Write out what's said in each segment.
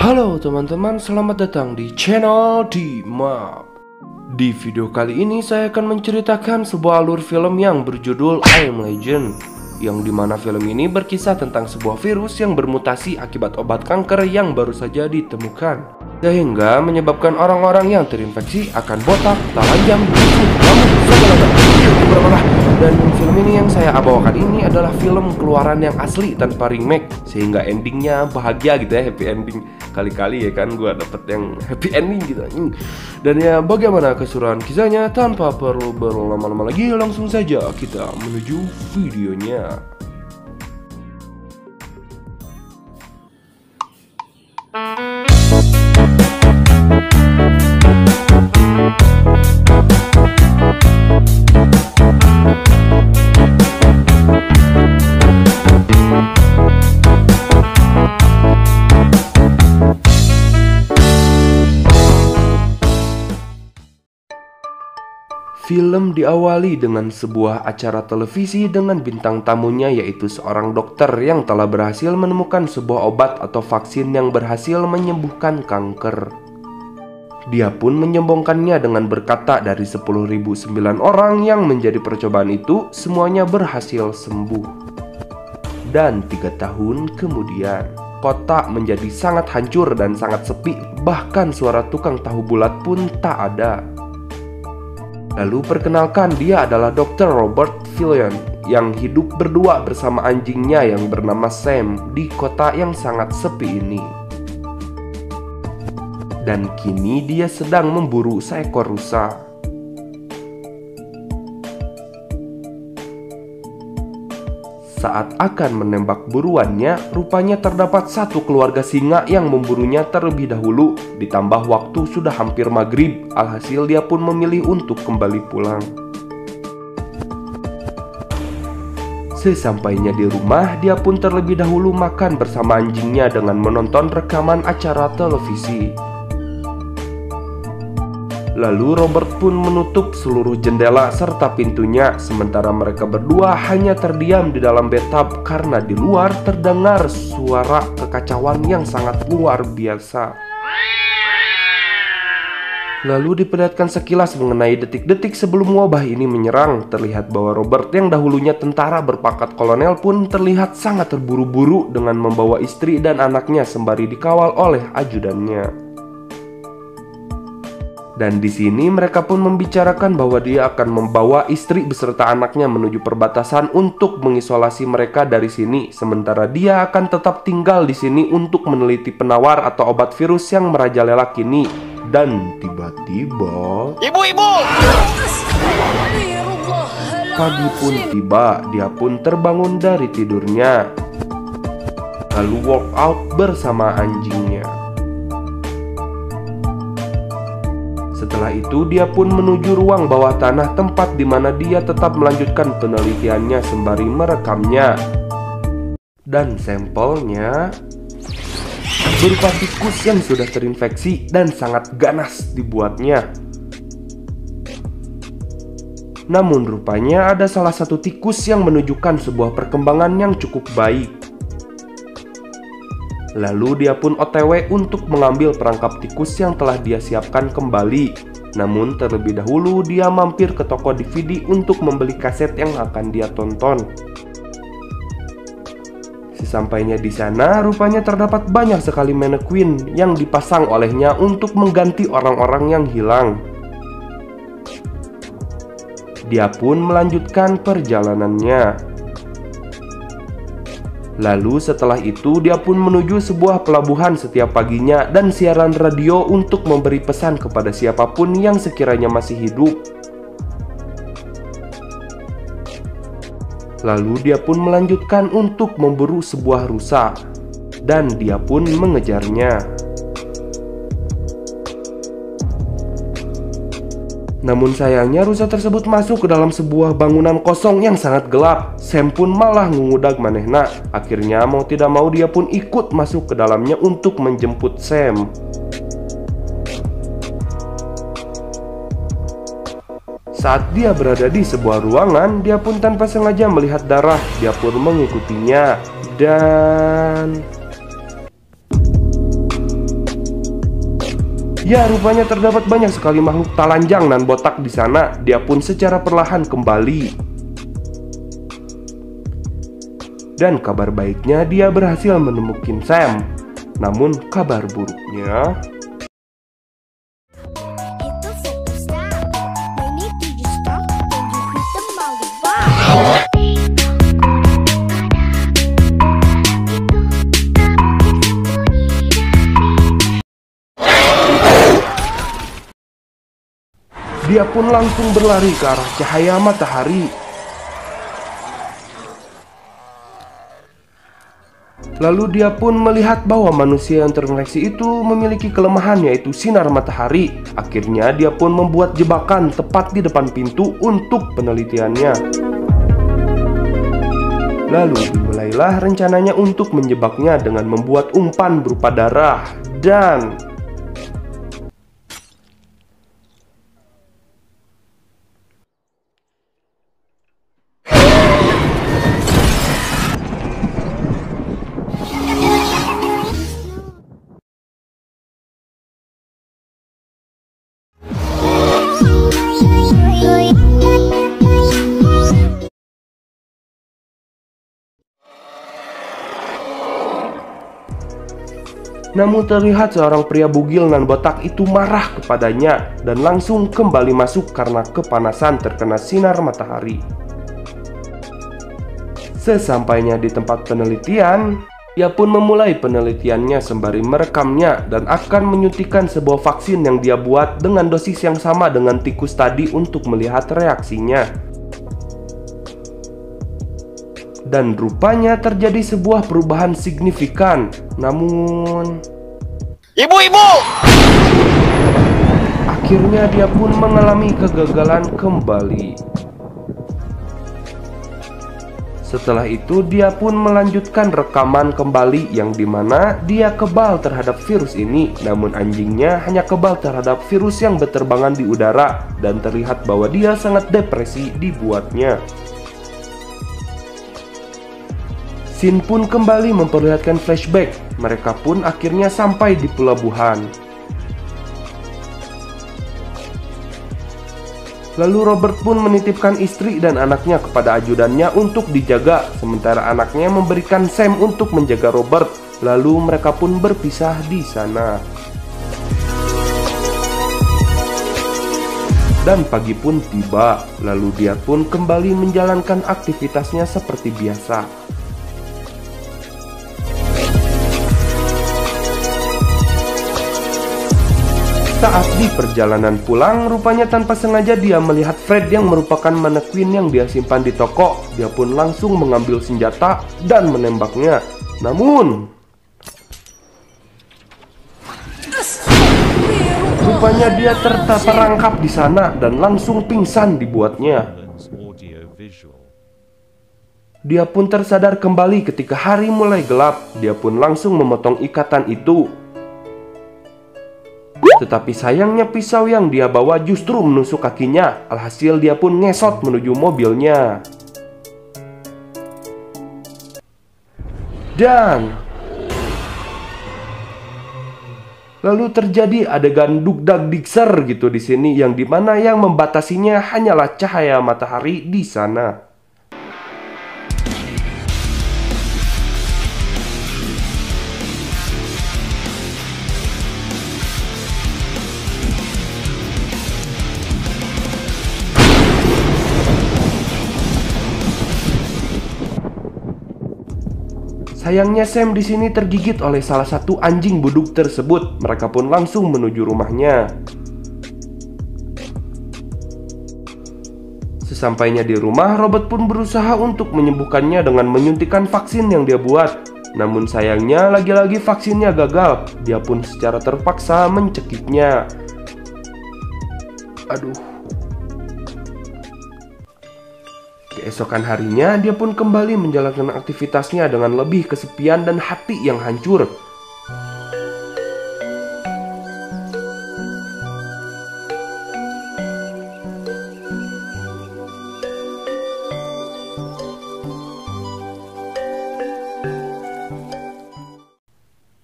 Halo teman-teman, selamat datang di channel Dimap. Di video kali ini saya akan menceritakan sebuah alur film yang berjudul I Am Legend, yang dimana film ini berkisah tentang sebuah virus yang bermutasi akibat obat kanker yang baru saja ditemukan, sehingga menyebabkan orang-orang yang terinfeksi akan botak, telanjang, kusut, rambut, segala macam. Dan film ini yang saya bawakan ini adalah film keluaran yang asli tanpa remake, sehingga endingnya bahagia gitu ya, happy ending. Kali-kali ya kan gua dapet yang happy ending gitu. Dan ya, bagaimana keseruan kisahnya? Tanpa perlu berlama-lama lagi, langsung saja kita menuju videonya. Film diawali dengan sebuah acara televisi dengan bintang tamunya yaitu seorang dokter yang telah berhasil menemukan sebuah obat atau vaksin yang berhasil menyembuhkan kanker. Dia pun menyombongkannya dengan berkata dari 10.009 orang yang menjadi percobaan itu semuanya berhasil sembuh. Dan 3 tahun kemudian, kota menjadi sangat hancur dan sangat sepi, bahkan suara tukang tahu bulat pun tak ada. Lalu perkenalkan, dia adalah Dr. Robert Fillion yang hidup berdua bersama anjingnya yang bernama Sam di kota yang sangat sepi ini. Dan kini dia sedang memburu seekor rusa. Saat akan menembak buruannya, rupanya terdapat satu keluarga singa yang memburunya terlebih dahulu. Ditambah waktu sudah hampir maghrib, alhasil dia pun memilih untuk kembali pulang. Sesampainya di rumah, dia pun terlebih dahulu makan bersama anjingnya dengan menonton rekaman acara televisi. Lalu Robert pun menutup seluruh jendela serta pintunya, sementara mereka berdua hanya terdiam di dalam bathtub karena di luar terdengar suara kekacauan yang sangat luar biasa. Lalu diperlihatkan sekilas mengenai detik-detik sebelum wabah ini menyerang. Terlihat bahwa Robert yang dahulunya tentara berpangkat kolonel pun terlihat sangat terburu-buru dengan membawa istri dan anaknya sembari dikawal oleh ajudannya. Dan di sini mereka pun membicarakan bahwa dia akan membawa istri beserta anaknya menuju perbatasan untuk mengisolasi mereka dari sini, sementara dia akan tetap tinggal di sini untuk meneliti penawar atau obat virus yang merajalela kini. Dan tiba-tiba Ibu! pagi pun tiba, dia pun terbangun dari tidurnya, lalu workout bersama anjingnya. Setelah itu dia pun menuju ruang bawah tanah, tempat di mana dia tetap melanjutkan penelitiannya sembari merekamnya. Dan sampelnya berupa tikus yang sudah terinfeksi dan sangat ganas dibuatnya. Namun rupanya ada salah satu tikus yang menunjukkan sebuah perkembangan yang cukup baik. Lalu dia pun OTW untuk mengambil perangkap tikus yang telah dia siapkan kembali. Namun terlebih dahulu dia mampir ke toko DVD untuk membeli kaset yang akan dia tonton. Sesampainya di sana, rupanya terdapat banyak sekali mannequin yang dipasang olehnya untuk mengganti orang-orang yang hilang. Dia pun melanjutkan perjalanannya. Lalu setelah itu dia pun menuju sebuah pelabuhan setiap paginya dan siaran radio untuk memberi pesan kepada siapapun yang sekiranya masih hidup. Lalu dia pun melanjutkan untuk memburu sebuah rusa dan dia pun mengejarnya. Namun sayangnya rusa tersebut masuk ke dalam sebuah bangunan kosong yang sangat gelap. Sam pun malah mengudag manehna. Akhirnya mau tidak mau dia pun ikut masuk ke dalamnya untuk menjemput Sam. Saat dia berada di sebuah ruangan, dia pun tanpa sengaja melihat darah. Dia pun mengikutinya dan Ya, rupanya terdapat banyak sekali makhluk talanjang nan botak di sana. Dia pun secara perlahan kembali. Dan kabar baiknya dia berhasil menemukan Sam. Namun kabar buruknya, dia pun langsung berlari ke arah cahaya matahari. Lalu dia pun melihat bahwa manusia yang terinfeksi itu memiliki kelemahan, yaitu sinar matahari. Akhirnya dia pun membuat jebakan tepat di depan pintu untuk penelitiannya. Lalu dimulailah rencananya untuk menjebaknya dengan membuat umpan berupa darah. Dan namun terlihat seorang pria bugil nan botak itu marah kepadanya dan langsung kembali masuk karena kepanasan terkena sinar matahari. Sesampainya di tempat penelitian, ia pun memulai penelitiannya sembari merekamnya dan akan menyuntikkan sebuah vaksin yang dia buat dengan dosis yang sama dengan tikus tadi untuk melihat reaksinya. Dan rupanya terjadi sebuah perubahan signifikan. Namun Ibu! akhirnya dia pun mengalami kegagalan kembali. Setelah itu dia pun melanjutkan rekaman kembali yang dimana dia kebal terhadap virus ini. Namun anjingnya hanya kebal terhadap virus yang berterbangan di udara. Dan terlihat bahwa dia sangat depresi dibuatnya. Scene pun kembali memperlihatkan flashback. Mereka pun akhirnya sampai di pelabuhan. Lalu Robert pun menitipkan istri dan anaknya kepada ajudannya untuk dijaga, sementara anaknya memberikan Sam untuk menjaga Robert. Lalu mereka pun berpisah di sana. Dan pagi pun tiba, lalu dia pun kembali menjalankan aktivitasnya seperti biasa. Saat di perjalanan pulang, rupanya tanpa sengaja dia melihat Fred yang merupakan mannequin yang dia simpan di toko. Dia pun langsung mengambil senjata dan menembaknya. Namun rupanya dia terperangkap di sana dan langsung pingsan dibuatnya. Dia pun tersadar kembali ketika hari mulai gelap. Dia pun langsung memotong ikatan itu. Tetapi sayangnya pisau yang dia bawa justru menusuk kakinya. Alhasil dia pun ngesot menuju mobilnya. Dan lalu terjadi adegan dugdag dikser gitu di sini, yang dimana yang membatasinya hanyalah cahaya matahari di sana. Sayangnya Sam di sini tergigit oleh salah satu anjing buduk tersebut. Mereka pun langsung menuju rumahnya. Sesampainya di rumah, Robert pun berusaha untuk menyembuhkannya dengan menyuntikkan vaksin yang dia buat. Namun sayangnya lagi-lagi vaksinnya gagal. Dia pun secara terpaksa mencekiknya. Aduh. Keesokan harinya, dia pun kembali menjalankan aktivitasnya dengan lebih kesepian dan hati yang hancur.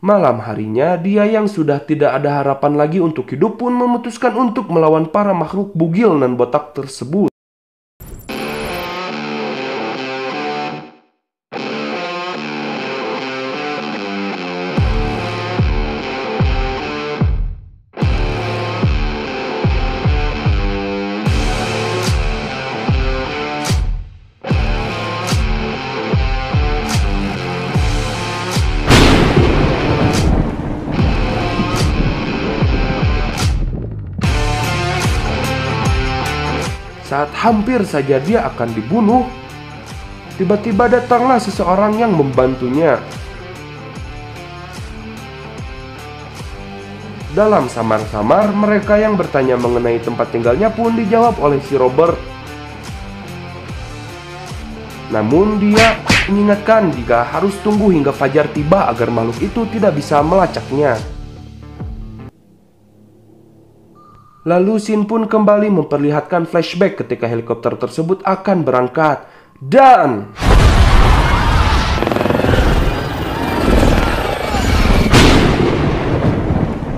Malam harinya, dia yang sudah tidak ada harapan lagi untuk hidup pun memutuskan untuk melawan para makhluk bugil nan botak tersebut. Saat hampir saja dia akan dibunuh, tiba-tiba datanglah seseorang yang membantunya. Dalam samar-samar, mereka yang bertanya mengenai tempat tinggalnya pun dijawab oleh si Robert. Namun dia mengingatkan jika harus tunggu hingga fajar tiba agar makhluk itu tidak bisa melacaknya. Lalu scene pun kembali memperlihatkan flashback ketika helikopter tersebut akan berangkat. Dan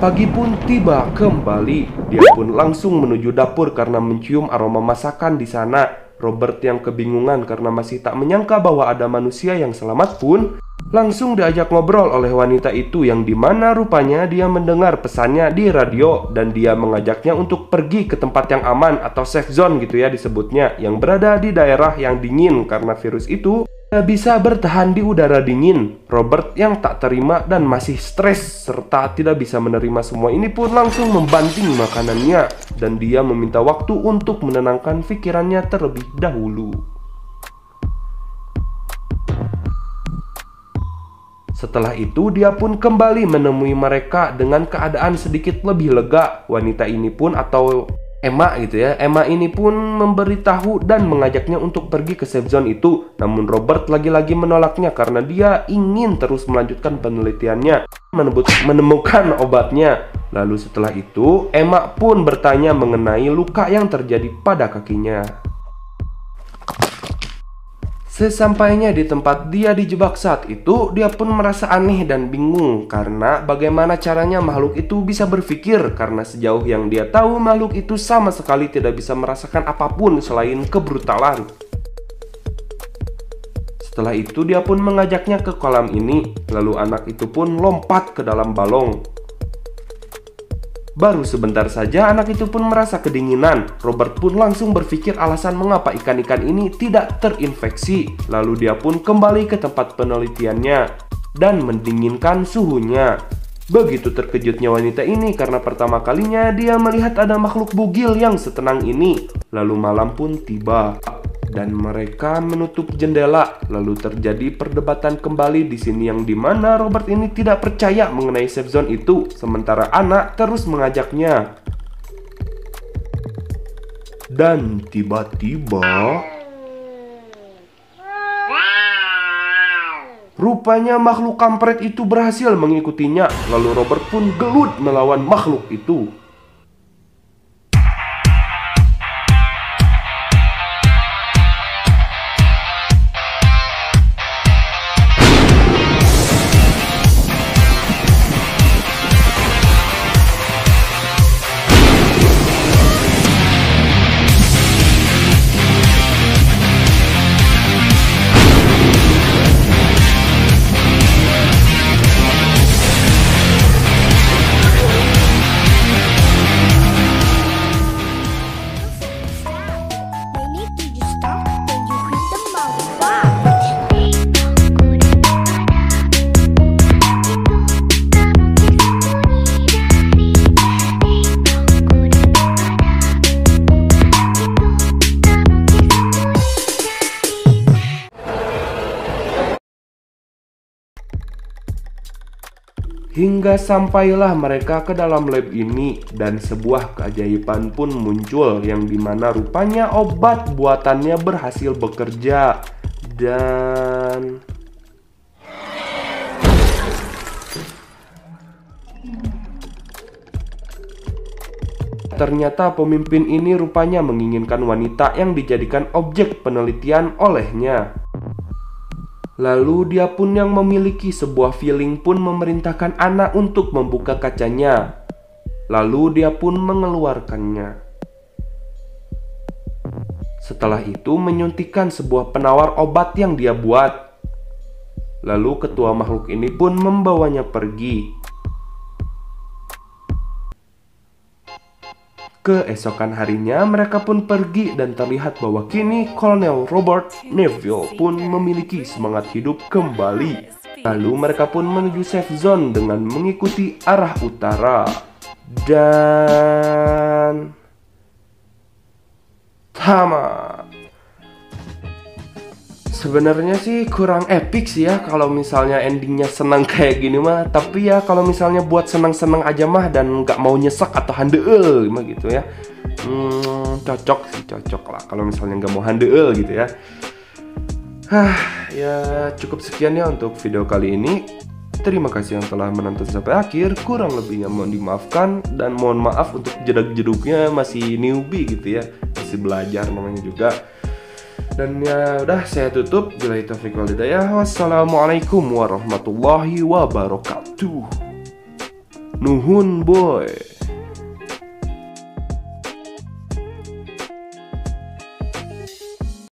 pagi pun tiba kembali. Dia pun langsung menuju dapur karena mencium aroma masakan di sana. Robert yang kebingungan karena masih tak menyangka bahwa ada manusia yang selamat pun langsung diajak ngobrol oleh wanita itu, yang dimana rupanya dia mendengar pesannya di radio dan dia mengajaknya untuk pergi ke tempat yang aman atau safe zone gitu ya disebutnya, yang berada di daerah yang dingin karena virus itu tidak bisa bertahan di udara dingin. Robert yang tak terima dan masih stres serta tidak bisa menerima semua ini pun langsung membanting makanannya dan dia meminta waktu untuk menenangkan pikirannya terlebih dahulu. Setelah itu dia pun kembali menemui mereka dengan keadaan sedikit lebih lega. Wanita ini pun atau Emma gitu ya, Emma ini pun memberitahu dan mengajaknya untuk pergi ke safe zone itu. Namun Robert lagi-lagi menolaknya karena dia ingin terus melanjutkan penelitiannya, menemukan obatnya. Lalu setelah itu Emma pun bertanya mengenai luka yang terjadi pada kakinya. Sesampainya di tempat dia dijebak saat itu, dia pun merasa aneh dan bingung karena bagaimana caranya makhluk itu bisa berpikir, karena sejauh yang dia tahu makhluk itu sama sekali tidak bisa merasakan apapun selain kebrutalan. Setelah itu dia pun mengajaknya ke kolam ini, lalu anak itu pun lompat ke dalam balong. Baru sebentar saja anak itu pun merasa kedinginan. Robert pun langsung berpikir alasan mengapa ikan-ikan ini tidak terinfeksi. Lalu dia pun kembali ke tempat penelitiannya dan mendinginkan suhunya. Begitu terkejutnya wanita ini karena pertama kalinya dia melihat ada makhluk bugil yang setenang ini. Lalu malam pun tiba dan mereka menutup jendela. Lalu terjadi perdebatan kembali di sini, yang dimana Robert ini tidak percaya mengenai safe zone itu, sementara anak terus mengajaknya. Dan tiba-tiba rupanya makhluk kampret itu berhasil mengikutinya. Lalu Robert pun gelut melawan makhluk itu. Hingga sampailah mereka ke dalam lab ini dan sebuah keajaiban pun muncul, yang dimana rupanya obat buatannya berhasil bekerja. Dan ternyata pemimpin ini rupanya menginginkan wanita yang dijadikan objek penelitian olehnya. Lalu dia pun yang memiliki sebuah feeling pun memerintahkan anak untuk membuka kacanya. Lalu dia pun mengeluarkannya. Setelah itu menyuntikkan sebuah penawar obat yang dia buat. Lalu ketua makhluk ini pun membawanya pergi. Keesokan harinya mereka pun pergi dan terlihat bahwa kini Kolonel Robert Neville pun memiliki semangat hidup kembali. Lalu mereka pun menuju safe zone dengan mengikuti arah utara. Dan tamat. Sebenarnya sih kurang epic sih ya kalau misalnya endingnya senang kayak gini mah. Tapi ya kalau misalnya buat senang-senang aja mah dan nggak mau nyesek atau handeel gitu ya, cocok sih, cocok lah kalau misalnya nggak mau handeel gitu ya. Ya cukup sekian ya untuk video kali ini. Terima kasih yang telah menonton sampai akhir. Kurang lebihnya mohon dimaafkan. Dan mohon maaf untuk jedak-jeduknya masih newbie gitu ya, masih belajar namanya juga. Dan ya udah, saya tutup. Billahi taufiq wal hidayah. Wassalamualaikum warahmatullahi wabarakatuh. Nuhun boy.